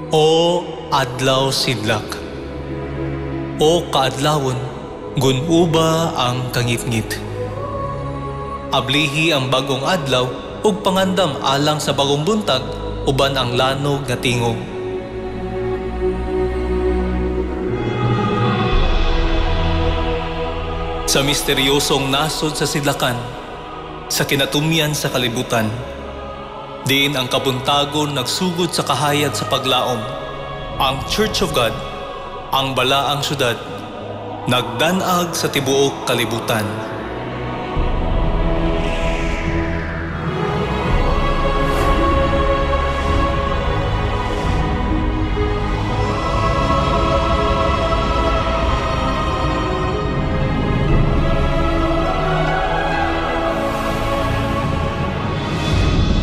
O adlaw sidlak, o kaadlawon, gunuba ang kangitngit. Ablihi ang bagong adlaw ug pangandam alang sa bagong buntag uban ang lanog nga tingog. Sa misteryosong nasod sa sidlakan, sa kinatumian sa kalibutan, diin ang kabuntagon nagsugod sa kahayag sa paglaom. Ang Church of God, ang balaang syudad, nagdanag sa tibuok kalibutan.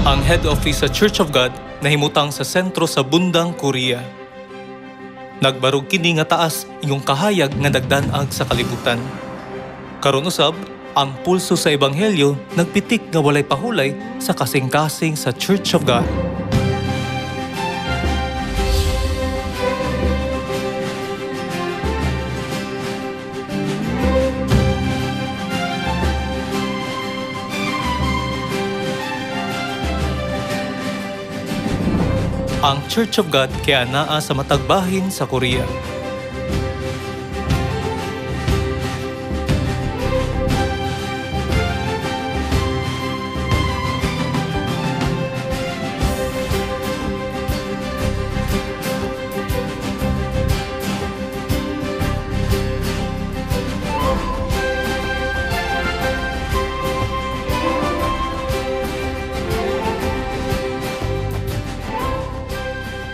Ang head office sa Church of God nahimutang sa sentro sa Bundang, Korea. Nagbarog kini nga taas iyong kahayag nga nagdanag sa kalibutan. Karon usab, ang pulso sa ebanghelyo nagpitik nga walay pahulay sa kasing-kasing sa Church of God. Ang Church of God kaya naa sa matag bahin sa Korea.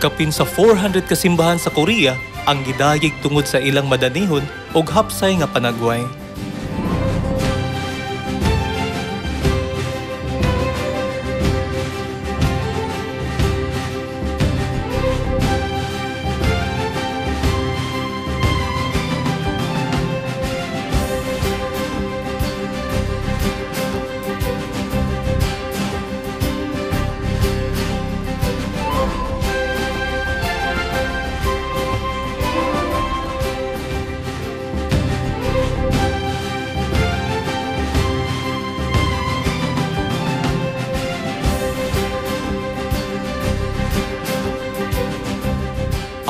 Kapin sa 400 kasimbahan sa Korea ang gidayeg tungod sa ilang madanihon ug hapsay nga panagway.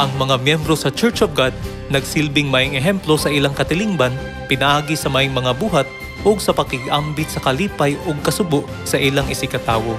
Ang mga miyembro sa Church of God nagsilbing maayong ehemplo sa ilang katilingban, pinaagi sa maayong mga buhat ug sa pakig-ambit sa kalipay ug kasubo sa ilang isikatawo.